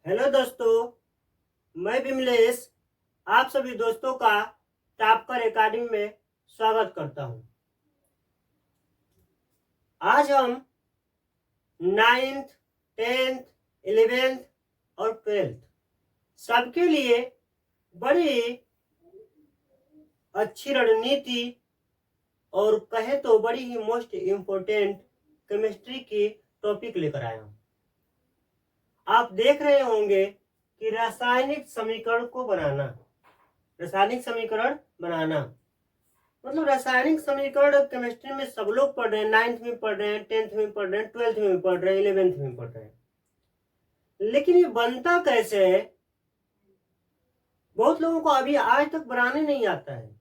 Hello दोस्तों, मैं विमलेश आप सभी दोस्तों का टॉपकर एकेडमी में स्वागत करता हूं। आज हम नाइन्थ, टेंथ, 11th और 12th सबके लिए बड़ी अच्छी रणनीति और कहे तो बड़ी ही मोस्ट इम्पोर्टेंट केमिस्ट्री की टॉपिक लेकर आया हूं। आप देख रहे होंगे कि रासायनिक समीकरण बनाना मतलब रासायनिक समीकरण केमिस्ट्री में सब लोग पढ़ रहे हैं। 9th में पढ़ रहे हैं, 10th में पढ़ रहे हैं, 12th में पढ़ रहे हैं, 11th में पढ़ रहे हैं, लेकिन ये बनता कैसे है बहुत लोगों को अभी आज तक बनाने नहीं आता है।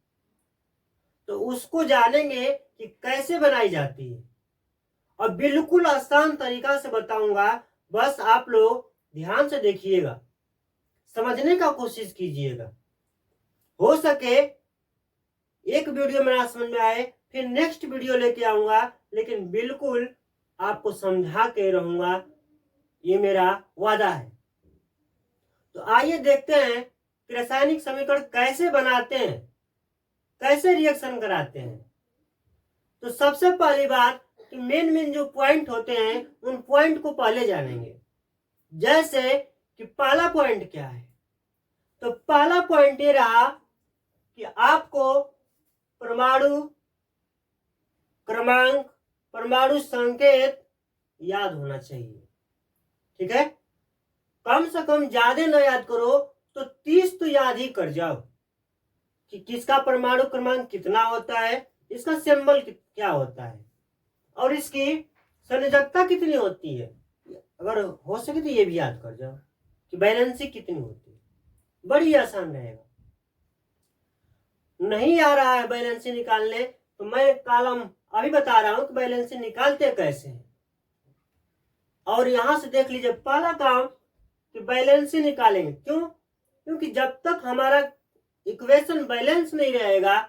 तो उसको जानेंगे कि कैसे बनाई जाती है और बिल्कुल आसान तरीका से बताऊंगा। बस आप लोग ध्यान से देखिएगा, समझने का कोशिश कीजिएगा। हो सके एक वीडियो में ना समझ में आए फिर नेक्स्ट वीडियो लेके आऊंगा, लेकिन बिल्कुल आपको समझा के रहूंगा, ये मेरा वादा है। तो आइए देखते हैं कि रासायनिक समीकरण कैसे बनाते हैं, कैसे रिएक्शन कराते हैं। तो सबसे पहली बात कि मेन जो पॉइंट होते हैं उन पॉइंट को पहले जानेंगे। जैसे कि पहला पॉइंट क्या है, तो पहला पॉइंट ये रहा कि आपको परमाणु क्रमांक, परमाणु संकेत याद होना चाहिए। ठीक है, कम से कम ज्यादा न याद करो तो 30 तो याद ही कर जाओ कि किसका परमाणु क्रमांक कितना होता है, इसका सिंबल क्या होता है और इसकी संयोजकता कितनी होती है। अगर हो सके तो ये भी याद कर जाओ कि बैलेंसी कितनी होती है। बड़ी आसान रहेगा। नहीं आ रहा है बैलेंसी निकालने तो मैं कॉलम अभी बता रहा हूं कि बैलेंसी निकालते कैसे हैं। और यहां से देख लीजिए पहला काम कि बैलेंसी निकालेंगे। क्यों? क्योंकि जब तक हमारा इक्वेशन बैलेंस नहीं रहेगा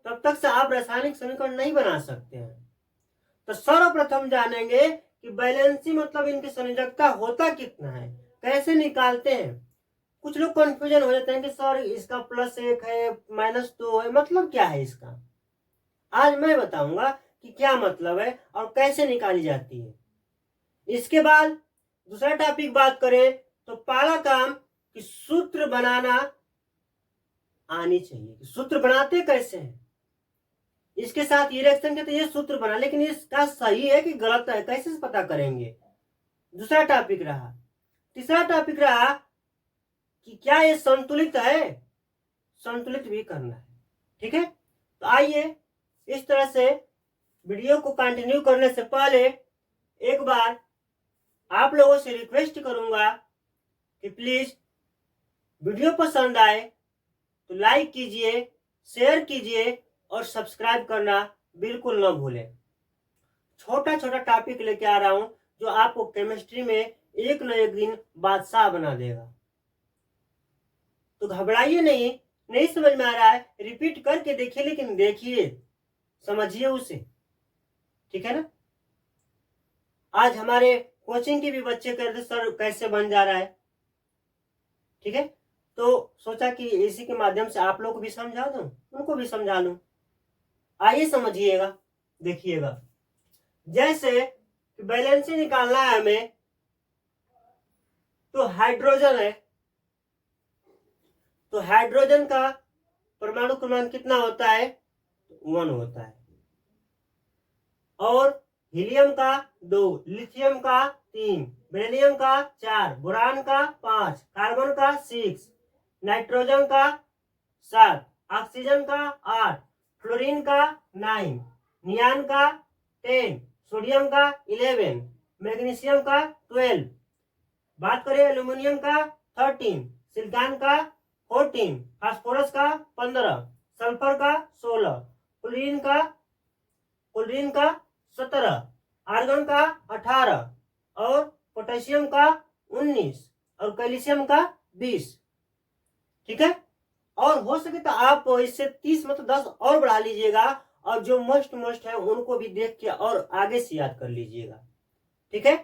तब तक से आप रासायनिक समीकरण नहीं बना सकते हैं। तो सर्वप्रथम जानेंगे कि बैलेंसी मतलब इनकी संयोजकता होता कितना है, कैसे निकालते हैं। कुछ लोग कंफ्यूजन हो जाते हैं कि सर इसका +1 है, -2 है, मतलब क्या है इसका। आज मैं बताऊंगा कि क्या मतलब है और कैसे निकाली जाती है। इसके बाद दूसरा टॉपिक बात करें तो पहला काम कि सूत्र बनाना आनी चाहिए। सूत्र बनाते कैसे हैं, इसके साथ ये रिएक्शन के तो ये सूत्र बना, लेकिन इसका सही है कि गलत है कैसे पता करेंगे। दूसरा टॉपिक रहा। तीसरा टॉपिक रहा कि क्या ये संतुलित है, संतुलित भी करना है। ठीक है, तो आइए इस तरह से वीडियो को कंटिन्यू करने से पहले एक बार आप लोगों से रिक्वेस्ट करूंगा कि प्लीज वीडियो पसंद आए तो लाइक कीजिए, शेयर कीजिए और सब्सक्राइब करना बिल्कुल न भूलें। छोटा छोटा टॉपिक लेके आ रहा हूं जो आपको केमिस्ट्री में एक न एक दिन बादशाह बना देगा। तो घबराइए नहीं समझ में आ रहा है रिपीट करके देखिए, लेकिन देखिए समझिए उसे। ठीक है ना। आज हमारे कोचिंग के भी बच्चे कहते सर कैसे बन जा रहा है। ठीक है, तो सोचा कि इसी के माध्यम से आप लोग को भी समझा दूं, उनको भी समझा लूं। आइए समझिएगा, देखिएगा। जैसे बैलेंसी निकालना है हमें, तो हाइड्रोजन है, तो हाइड्रोजन का परमाणु क्रमांक कितना होता है, 1 होता है। और हीलियम का 2, लिथियम का 3, बेरिलियम का 4, बोरान का 5, कार्बन का 6, नाइट्रोजन का 7, ऑक्सीजन का 8, फ्लोरीन का 9, नियान का 10, सोडियम का 11, मैग्नीशियम का 12, बात करें एल्यूमिनियम का 13, सिलिकॉन का 14, फास्फोरस का 15, सल्फर का 16, क्लोरीन का 17, आर्गन का 18 और पोटेशियम का 19 और कैल्शियम का 20। ठीक है, और हो सके तो आप इससे 30 मतलब 10 और बढ़ा लीजिएगा और जो मोस्ट है उनको भी देख के और आगे से याद कर लीजिएगा। ठीक है,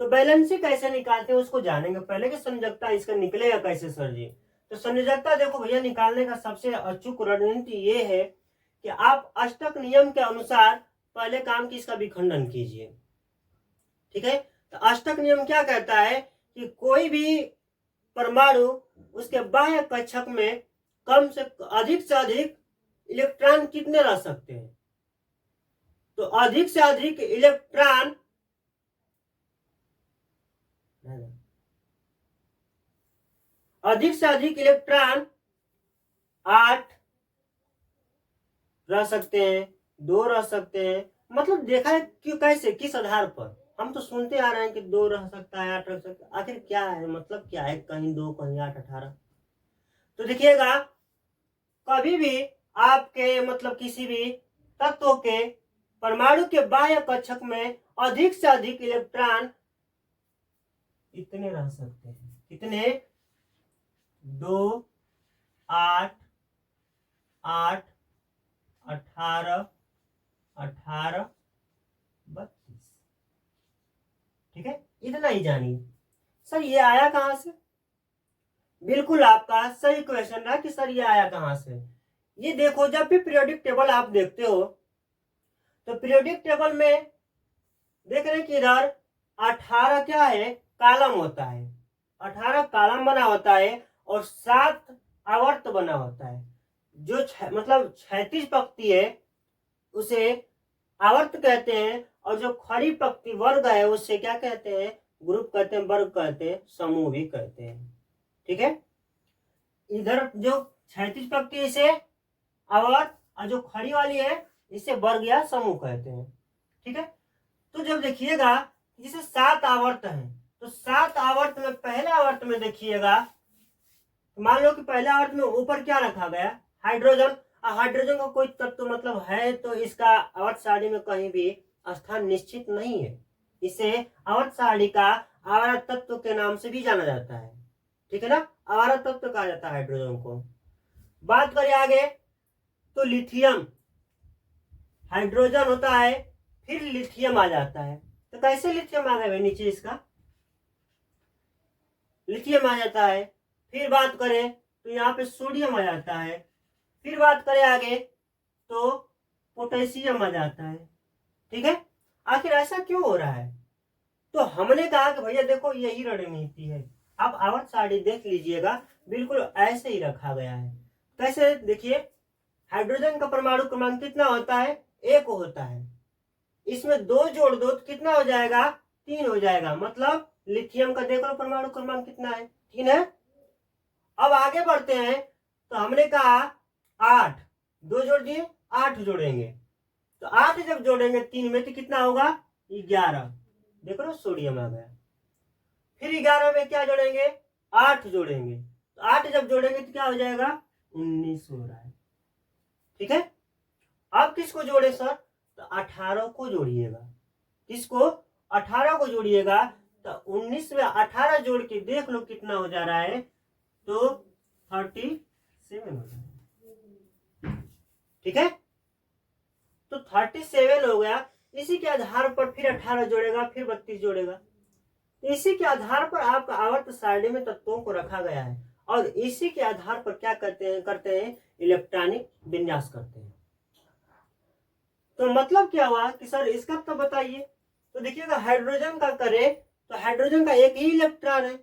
तो वैलेंसी कैसे निकालते हैं उसको जानेंगे पहले कि संयोजकता इसका निकलेगा कैसे सर जी। तो संयोजकता देखो भैया निकालने का सबसे अचूक रणनीति ये है कि आप अष्टक नियम के अनुसार पहले काम की इसका विखंडन कीजिए। ठीक है, तो अष्टक नियम क्या कहता है कि कोई भी परमाणु उसके बाह्य कक्षक में कम से अधिक इलेक्ट्रॉन कितने रह सकते हैं। तो अधिक से अधिक इलेक्ट्रॉन इलेक्ट्रॉन 8 रह सकते हैं, 2 रह सकते हैं। मतलब देखा है क्यों, कैसे, किस आधार पर। हम तो सुनते आ रहे हैं कि 2 रह सकता है, 8 रह सकता है, आखिर क्या है, मतलब क्या है, कहीं 2 कहीं 8 18। तो देखिएगा कभी भी आपके मतलब किसी भी तत्व के परमाणु के बाह्य कक्षक में अधिक से अधिक इलेक्ट्रॉन इतने रह सकते हैं, कितने, 2 8 8 18 18 32। ठीक है, इतना ही जानिए। सर ये आया कहां से? बिल्कुल आपका सही क्वेश्चन रहा कि सर ये आया कहां से। ये देखो, जब भी पीरियोडिक टेबल आप देखते हो तो पीरियोडिक टेबल में देख रहे हैं कि इधर 18 क्या है, कॉलम होता है, 18 कॉलम बना होता है और 7 आवर्त बना होता है। जो मतलब 36 पंक्ति है उसे आवर्त कहते हैं, और जो खड़ी पंक्ति वर्ग है उससे क्या कहते हैं, ग्रुप कहते हैं, वर्ग कहते हैं, समूह भी कहते हैं। ठीक है, इधर जो 36 पंक्ति इसे आवर्त, और जो खड़ी वाली है इसे वर्ग या समूह कहते हैं। ठीक है, तो जब देखिएगा जैसे 7 आवर्त है तो 7 आवर्त में पहले आवर्त में देखिएगा, मान लो कि पहले आवर्त में ऊपर क्या रखा गया, हाइड्रोजन। हाइड्रोजन का कोई तत्व मतलब है तो इसका आवर्त सारणी में कहीं भी स्थान निश्चित नहीं है। इसे आवर्त सारणी का आवारा तत्व के नाम से भी जाना जाता है। ठीक है ना, आवारा तत्व कहा जाता है हाइड्रोजन को। बात करें आगे तो लिथियम, हाइड्रोजन होता है फिर लिथियम आ जाता है। तो कैसे लिथियम आ गया, नीचे इसका लिथियम आ जाता है। फिर बात करें तो यहाँ पे सोडियम आ जाता है। फिर बात करें आगे तो पोटेशियम आ जाता है। ठीक है, आखिर ऐसा क्यों हो रहा है? तो हमने कहा कि भैया देखो यही रणनीति है। आप आवर्त सारणी देख लीजिएगा, बिल्कुल ऐसे ही रखा गया है। कैसे, देखिए हाइड्रोजन का परमाणु क्रमांक कितना होता है, 1 होता है। इसमें 2 जोड़ दो तो कितना हो जाएगा, 3 हो जाएगा। मतलब लिथियम का देखो परमाणु क्रमांक कितना है, 3 है। अब आगे बढ़ते हैं तो हमने कहा 8, 2 जोड़ दिए, 8 जोड़ेंगे। तो 8 जब जोड़ेंगे 3 में तो कितना होगा, 11। देखो ना, सोडियम आ गया। फिर 11 में क्या जोड़ेंगे, 8 जोड़ेंगे। तो 8 जब जोड़ेंगे तो क्या हो जाएगा, 19 हो रहा है। ठीक है, अब किसको जोड़े सर, तो 18 को जोड़िएगा। किसको, 18 को जोड़िएगा। तो 19 में 18 जोड़ के देख लो कितना हो जा रहा है, तो 37 हो रहा है। ठीक है, तो 37 हो गया। इसी के आधार पर फिर 18 जोड़ेगा, फिर 32 जोड़ेगा। इसी के आधार पर आपका आवर्त सारणी में तत्वों को रखा गया है, और इसी के आधार पर क्या करते हैं इलेक्ट्रॉनिक विन्यास करते हैं। तो मतलब क्या हुआ कि सर इसका तो बताइए। तो देखिएगा हाइड्रोजन का करें तो हाइड्रोजन का एक ही इलेक्ट्रॉन है।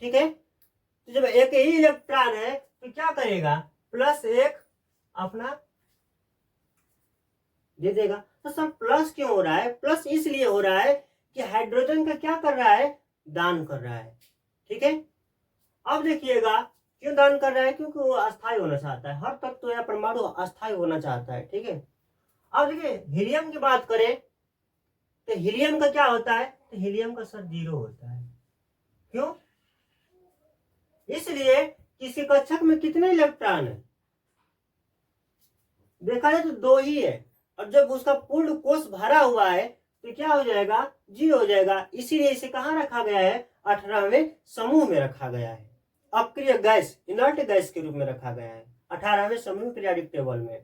ठीक है, तो जब एक ही इलेक्ट्रॉन है तो क्या करेगा, +1 अपना दे देगा। तो सर प्लस क्यों हो रहा है, प्लस इसलिए हो रहा है कि हाइड्रोजन का क्या कर रहा है, दान कर रहा है। ठीक है, अब देखिएगा क्यों दान कर रहा है, क्योंकि वो अस्थायी होना चाहता है। हर तत्व या परमाणु अस्थायी होना चाहता है। ठीक है, अब देखिए हीलियम की बात करें तो हीलियम का क्या होता है, तो हीलियम का सर 0 होता है। क्यों, इसलिए किसी कक्षक में कितने इलेक्ट्रॉन है, देखा जाए तो 2 ही है। और जब उसका पूर्ण कोष भरा हुआ है तो क्या हो जाएगा, 0 हो जाएगा। इसीलिए इसे कहाँ रखा गया है, 18वें समूह में रखा गया है। अक्रिय गैस, इनर्ट गैस के रूप में रखा गया है 18वें समूह पीरियोडिक टेबल में।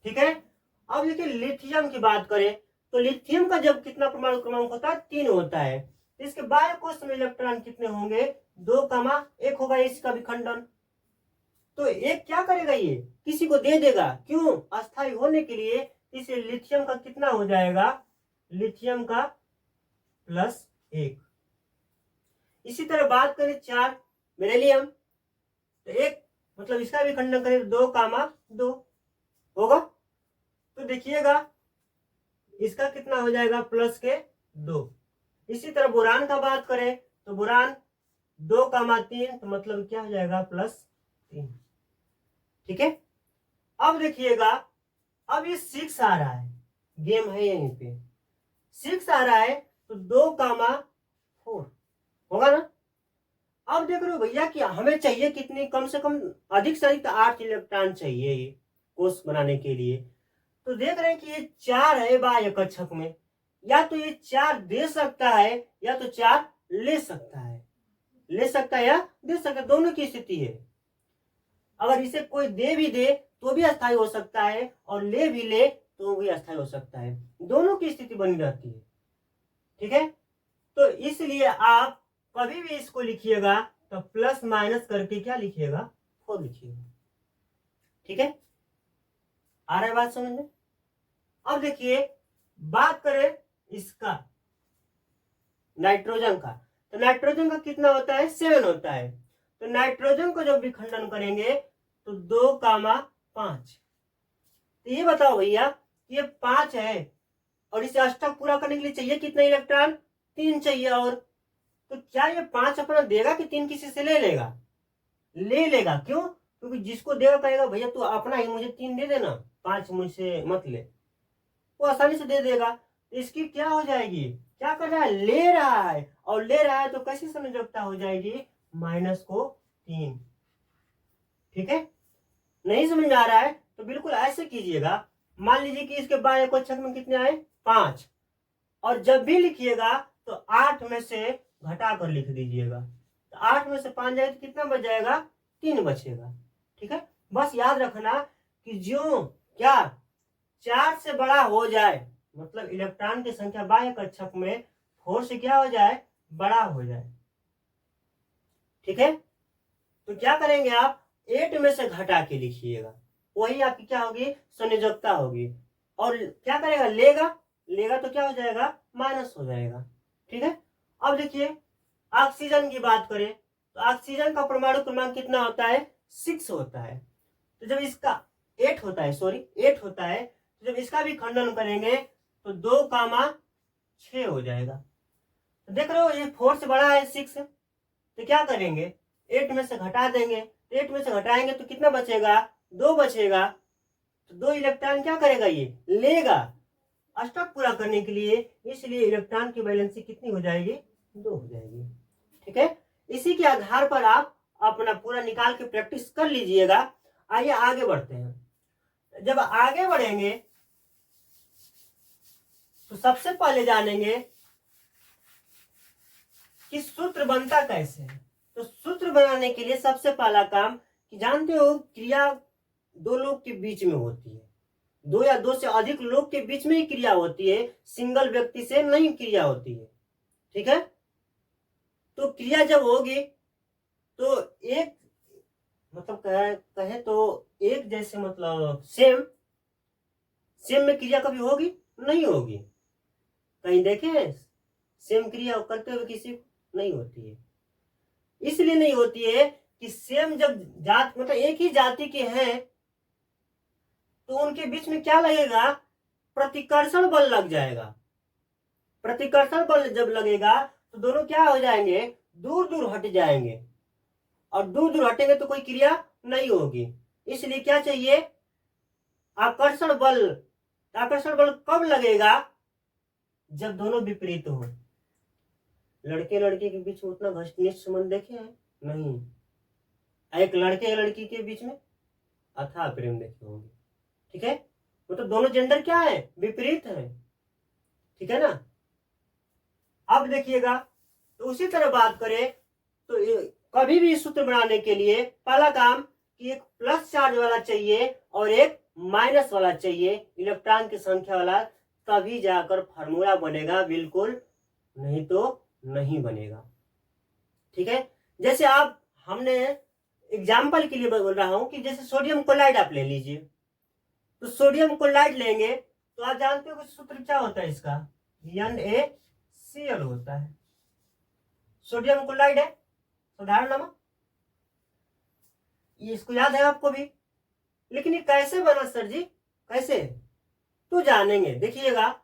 ठीक है, अब देखिए लिथियम की बात करें तो लिथियम का जब कितना परमाणु क्रमांक होता है, 3 होता है। इसके बाह्य कोश में इलेक्ट्रॉन कितने होंगे? 2, 1 होगा इसका विखंडन। तो एक क्या करेगा? ये किसी को दे देगा। क्यों? अस्थायी होने के लिए। इसलिए लिथियम का कितना हो जाएगा? लिथियम का +1। इसी तरह बात करें 4 बेरिलियम, तो एक मतलब इसका भी खंडन करें 2, 2 होगा। तो देखिएगा इसका कितना हो जाएगा? +2। इसी तरह बोरान का बात करें तो बोरान 2, 3, तो मतलब क्या हो जाएगा? +3। ठीक है। अब देखिएगा, अब ये 6 आ रहा है, गेम है यहीं पे 6 आ रहा है, तो 2, 4 होगा ना। अब देख रहे हो भैया कि हमें चाहिए कितनी? कम से कम अधिक से अधिक 8 इलेक्ट्रॉन चाहिए ये कोष बनाने के लिए। तो देख रहे हैं कि ये 4 है बाह्य कक्षक में, या तो ये 4 दे सकता है या तो 4 ले सकता है। ले सकता है या दे सकता है, दोनों की स्थिति है। अगर इसे कोई दे भी दे तो भी अस्थायी हो सकता है, और ले भी ले तो भी अस्थायी हो सकता है। दोनों की स्थिति बनी रहती है। ठीक है। तो इसलिए आप कभी भी इसको लिखिएगा तो प्लस माइनस करके क्या लिखिएगा? 4 लिखिएगा। ठीक है। आ रहा है बात समझ में? अब देखिए, बात करें इसका नाइट्रोजन का, तो नाइट्रोजन का कितना होता है? 7 होता है। तो नाइट्रोजन को जब विखंडन करेंगे तो 2, 5। तो ये बताओ भैया, ये 5 है और इसे अष्टक पूरा करने के लिए चाहिए कितना इलेक्ट्रॉन? 3 चाहिए। और तो क्या ये 5 अपना देगा कि 3 किसी से ले लेगा? ले लेगा। क्यों? क्योंकि जिसको देगा कहेगा भैया तू अपना ही मुझे 3 दे देना, 5 मुझसे मत ले, वो आसानी से दे देगा। इसकी क्या हो जाएगी? क्या कर रहा है? ले रहा है। और ले रहा है तो कैसी संयोजकता हो जाएगी? -3। ठीक है। नहीं समझ आ रहा है तो बिल्कुल ऐसे कीजिएगा। मान लीजिए कि इसके बाह्य कक्षक में कितने आए? 5। और जब भी लिखिएगा तो 8 में से घटा कर लिख दीजिएगा। तो 8 में से 5 जाए तो कितना बच जाएगा? 3 बचेगा। ठीक है। बस याद रखना कि जो क्या 4 से बड़ा हो जाए, मतलब इलेक्ट्रॉन की संख्या बाह्य कक्षक में 4 से क्या हो जाए? बड़ा हो जाए। ठीक है। तो क्या करेंगे आप? 8 में से घटा के लिखिएगा, वही आपकी क्या होगी? संयोजकता होगी। और क्या करेगा? लेगा। लेगा तो क्या हो जाएगा? माइनस हो जाएगा। ठीक है। अब देखिए, ऑक्सीजन की बात करें तो ऑक्सीजन का परमाणु क्रमांक कितना होता है? 6 होता है। तो जब इसका 8 होता है, सॉरी 8 होता है, तो जब इसका भी खंडन करेंगे तो 2, 6 हो जाएगा। तो देख रहे हो ये 4 से बड़ा है 6, तो क्या करेंगे? 8 में से घटा देंगे। 8 में से घटाएंगे तो कितना बचेगा? 2 बचेगा। तो 2 इलेक्ट्रॉन क्या करेगा? ये लेगा अष्टक पूरा करने के लिए। इसलिए इलेक्ट्रॉन की वैलेंसी कितनी हो जाएगी? 2 हो जाएगी। ठीक है। इसी के आधार पर आप अपना पूरा निकाल के प्रैक्टिस कर लीजिएगा। आइए आगे बढ़ते हैं। जब आगे बढ़ेंगे तो सबसे पहले जानेंगे कि सूत्र बनता कैसे है। तो सूत्र बनाने के लिए सबसे पहला काम कि जानते हो क्रिया 2 लोग के बीच में होती है, 2 या 2 से अधिक लोग के बीच में ही क्रिया होती है, सिंगल व्यक्ति से नहीं क्रिया होती है। ठीक है। तो क्रिया जब होगी तो एक मतलब कहे तो एक जैसे मतलब सेम में क्रिया कभी होगी? नहीं होगी। कहीं देखे सेम क्रिया करते हुए किसी को? नहीं होती है। इसलिए नहीं होती है कि सेम जब जात मतलब एक ही जाति के हैं तो उनके बीच में क्या लगेगा? प्रतिकर्षण बल लग जाएगा। प्रतिकर्षण बल जब लगेगा तो दोनों क्या हो जाएंगे? दूर दूर हट जाएंगे। और दूर दूर हटेंगे तो कोई क्रिया नहीं होगी। इसलिए क्या चाहिए? आकर्षण बल। आकर्षण बल कब लगेगा? जब दोनों विपरीत हो। लड़के लड़के के बीच में उतना घनिष्ठ संबंध देखे हैं? नहीं। एक लड़के लड़की के बीच में अथाह प्रेम देखे होंगे। ठीक है। वो तो दोनों जेंडर क्या है? विपरीत है। ठीक है ना। अब देखिएगा, तो उसी तरह बात करें तो कभी भी सूत्र बनाने के लिए पहला काम कि एक प्लस चार्ज वाला चाहिए और एक माइनस वाला चाहिए, इलेक्ट्रॉन की संख्या वाला, तभी जाकर फार्मूला बनेगा। बिल्कुल नहीं तो नहीं बनेगा। ठीक है, जैसे आप हमने एग्जाम्पल के लिए बोल रहा हूं कि जैसे सोडियम क्लोराइड आप ले लीजिए, तो सोडियम क्लोराइड लेंगे तो आप जानते हो कि सूत्र क्या होता है इसका, NaCl होता है। सोडियम क्लोराइड है साधारण नमक, ये इसको याद है आपको भी। लेकिन ये कैसे बना सर जी, कैसे, तो जानेंगे। देखिएगा,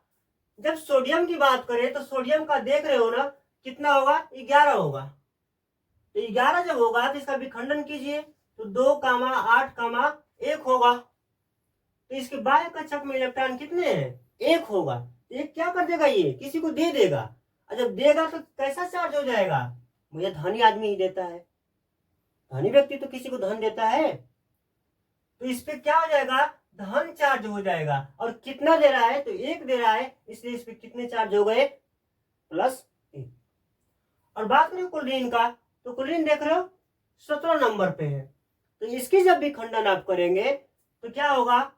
जब सोडियम की बात करें तो सोडियम का देख रहे हो ना कितना होगा, 11 होगा। तो 11 जब होगा तो इसका विखंडन कीजिए तो 2,8,1 होगा। तो इसके बाह्य कक्षक में इलेक्ट्रॉन कितने हैं, 1 होगा। तो ये क्या कर देगा, ये किसी को दे देगा, और जब देगा तो कैसा चार्ज हो जाएगा, मुझे धनी आदमी ही देता है, धनी व्यक्ति तो किसी को धन देता है, तो इस पे क्या हो जाएगा, धन चार्ज हो जाएगा। और कितना दे रहा है, तो 1 दे रहा है, इसलिए इस पे कितने चार्ज हो गए, +1। और बात करें क्लोरीन का, तो क्लोरीन देख रहे हो 17 नंबर पे है। तो इसकी जब भी खंडन आप करेंगे तो क्या होगा,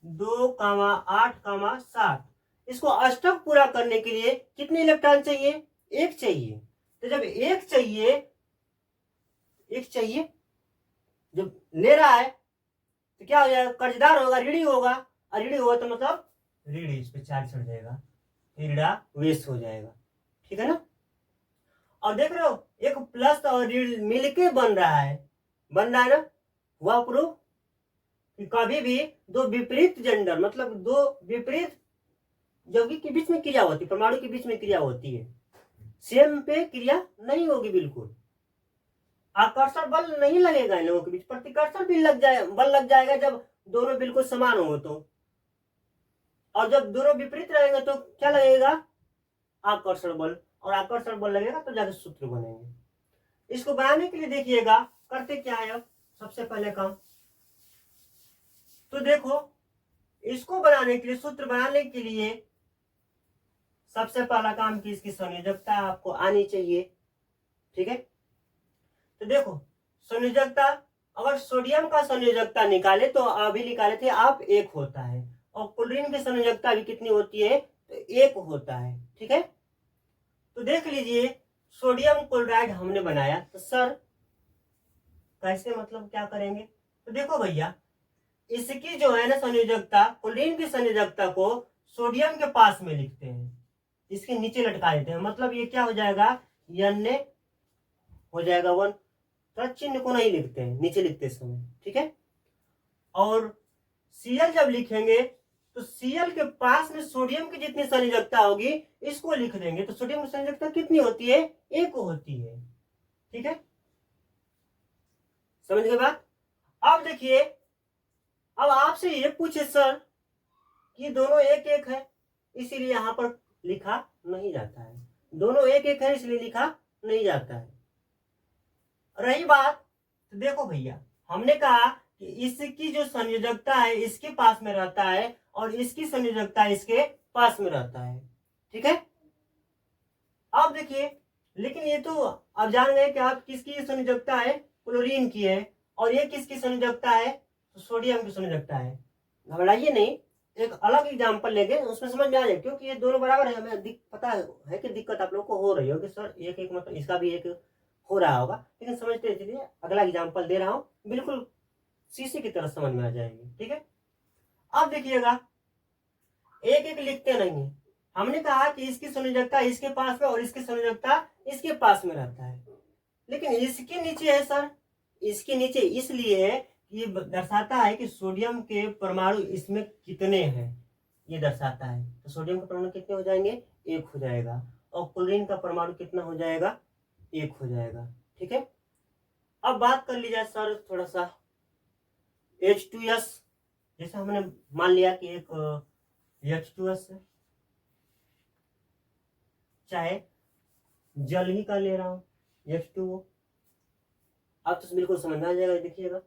2,8,7। इसको अष्टक पूरा करने के लिए कितने इलेक्ट्रॉन चाहिए, 1 चाहिए। तो जब 1 चाहिए, 1 चाहिए जब ले रहा है तो क्या हो जाएगा, कर्जदार होगा, ऋणी होगा, और ऋणी होगा तो मतलब ऋण, इस पे चार्ज चढ़ जाएगा, ऋणा वेस्ट हो जाएगा। ठीक है ना। और देख रहे हो एक प्लस और ऋण मिलके बन रहा है ना, हुआ प्रूफ कि कभी भी दो विपरीत जेंडर, मतलब दो विपरीत यौगिक के बीच में क्रिया होती है, परमाणु के बीच में क्रिया होती है, सेम पे क्रिया नहीं होगी बिल्कुल। आकर्षण बल नहीं लगेगा इन लोगों के बीच, प्रतिकर्षण भी बल लग जाएगा जब दोनों बिल्कुल समान हो तो। और जब दोनों विपरीत रहेंगे तो क्या लगेगा, आकर्षण बल, और आकर्षण बल लगेगा तो जाके सूत्र बनेंगे। इसको बनाने के लिए देखिएगा करते क्या है, अब सबसे पहले काम तो देखो, इसको बनाने के लिए, सूत्र बनाने के लिए सबसे पहला काम की इसकी संयोजकता आपको आनी चाहिए। ठीक है, तो देखो संयोजकता, अगर सोडियम का संयोजकता निकाले तो अभी निकाले थे आप 1 होता है, और क्लोरीन की संयोजकता भी कितनी होती है, तो 1 होता है। ठीक है, तो देख लीजिए सोडियम क्लोराइड हमने बनाया, तो सर कैसे, मतलब क्या करेंगे, तो देखो भैया इसकी जो है ना संयोजकता, क्लोरीन की संयोजकता को सोडियम के पास में लिखते हैं, इसके नीचे लटका देते हैं, मतलब ये क्या हो जाएगा, Na हो जाएगा 1। तो चिन्ह को नहीं लिखते हैं, नीचे लिखते समय। ठीक है, और Cl जब लिखेंगे तो Cl के पास में सोडियम की जितनी संयोजकता होगी इसको लिख देंगे, तो सोडियम की संयोजकता कितनी होती है, 1 होती है। ठीक है, समझ गए बात। अब देखिए, अब आपसे ये पूछे सर कि दोनों 1-1 है, इसीलिए यहां पर लिखा नहीं जाता है, दोनों 1-1 है इसलिए लिखा नहीं जाता है। रही बात, तो देखो भैया हमने कहा कि इसकी जो संयोजकता है इसके पास में रहता है, और इसकी संयोजकता इसके पास में रहता है। ठीक है, अब देखिए, लेकिन ये तो अब जान गए कि आप किसकी संयोजकता है, क्लोरीन की है, और ये किसकी संयोजकता है, तो सोडियम की संयोजकता है। घबराइए नहीं, एक अलग एग्जाम्पल लेंगे उसमें समझ में आ जाए, क्योंकि ये दोनों बराबर है। हमें पता है कि दिक्कत आप लोग को हो रही होगी, सर 1-1 मतलब इसका भी 1 हो रहा होगा, लेकिन समझते इसलिए अगला एग्जाम्पल दे रहा हूं, बिल्कुल शीशे की तरह समझ में आ जाएगी। ठीक है, अब देखिएगा 1-1 लिखते नहीं है, हमने कहा कि इसकी संयोजकता इसके पास में और इसकी संयोजकता इसके पास में रहता है, लेकिन इसके नीचे है सर, इसके नीचे इसलिए है, ये दर्शाता है कि सोडियम के परमाणु इसमें कितने हैं, ये दर्शाता है। तो सोडियम के परमाणु कितने हो जाएंगे, 1 हो जाएगा, और क्लोरीन का परमाणु कितना हो जाएगा, 1 हो जाएगा। ठीक है, अब बात कर ली जाए सर थोड़ा सा H2S, जैसे हमने मान लिया कि एक H2S है, चाहे जल ही का ले रहा हूं H2O, अब तो बिल्कुल समझ में आ जाएगा। देखिएगा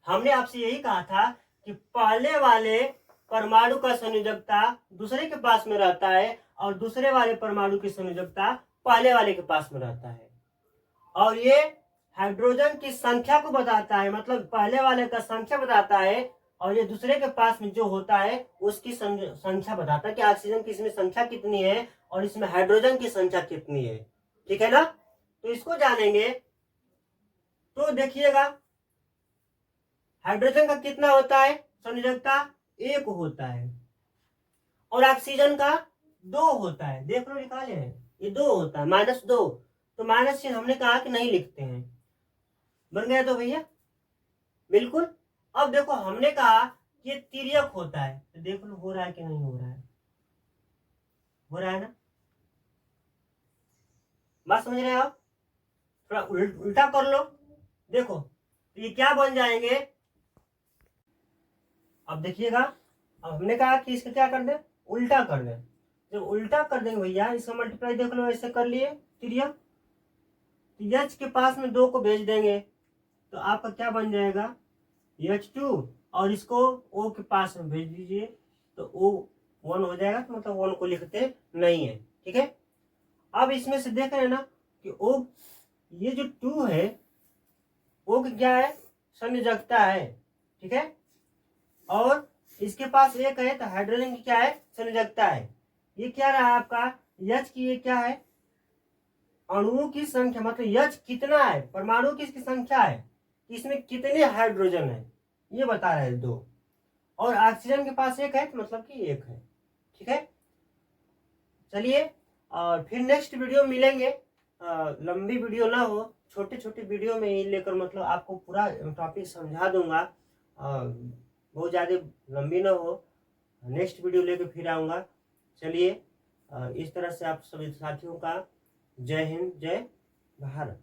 हमने आपसे यही कहा था कि पहले वाले परमाणु का संयोजकता दूसरे के पास में रहता है, और दूसरे वाले परमाणु की संयोजकता पहले वाले के पास में रहता है, और ये हाइड्रोजन की संख्या को बताता है, मतलब पहले वाले का संख्या बताता है, और ये दूसरे के पास में जो होता है उसकी संख्या बताता है कि ऑक्सीजन की इसमें संख्या कितनी है और इसमें हाइड्रोजन की संख्या कितनी है। ठीक है ना। तो इसको जानेंगे तो देखिएगा हाइड्रोजन का कितना होता है संयोजकता, 1 होता है, और ऑक्सीजन का 2 होता है। देख लो निकाले हैं, ये 2 होता है, -2। तो माइनस चिन्ह हमने कहा कि नहीं लिखते हैं। बन गया तो भैया, बिल्कुल। अब देखो हमने कहा कि ये तिर्यक होता है, तो देख लो हो रहा है कि नहीं हो रहा है, हो रहा है ना। बात समझ रहे हो आप, थोड़ा उल्टा कर लो। देखो तो ये क्या बन जाएंगे, अब देखिएगा। अब हमने कहा कि इसका क्या कर दे, उल्टा कर दे। जब उल्टा कर देंगे भैया, इसका मल्टीप्लाई देख लो, ऐसे कर लिए तिर्यक, तो H के पास में 2 को भेज देंगे तो आपका क्या बन जाएगा H2, और इसको O के पास में भेज दीजिए तो O 1 हो जाएगा, तो मतलब 1 को लिखते नहीं है। ठीक है, अब इसमें से देख रहे हैं ना कि O, ये जो 2 है O की क्या है, संयोजकता है। ठीक है, और इसके पास 1 है तो हाइड्रोजन की क्या है, संयोजकता है। ये क्या रहा आपका H की, ये क्या है, अणुओं की संख्या, मतलब H कितना है, परमाणु की इसकी संख्या है, इसमें कितने हाइड्रोजन है ये बता रहे हैं 2, और ऑक्सीजन के पास 1 है तो मतलब कि 1 है। ठीक है, चलिए और फिर नेक्स्ट वीडियो मिलेंगे। लंबी वीडियो ना हो, छोटे छोटे वीडियो में ही लेकर मतलब आपको पूरा टॉपिक समझा दूंगा, बहुत ज़्यादा लंबी ना हो। नेक्स्ट वीडियो लेकर फिर आऊँगा। चलिए इस तरह से आप सभी साथियों का जय हिंद, जय भारत।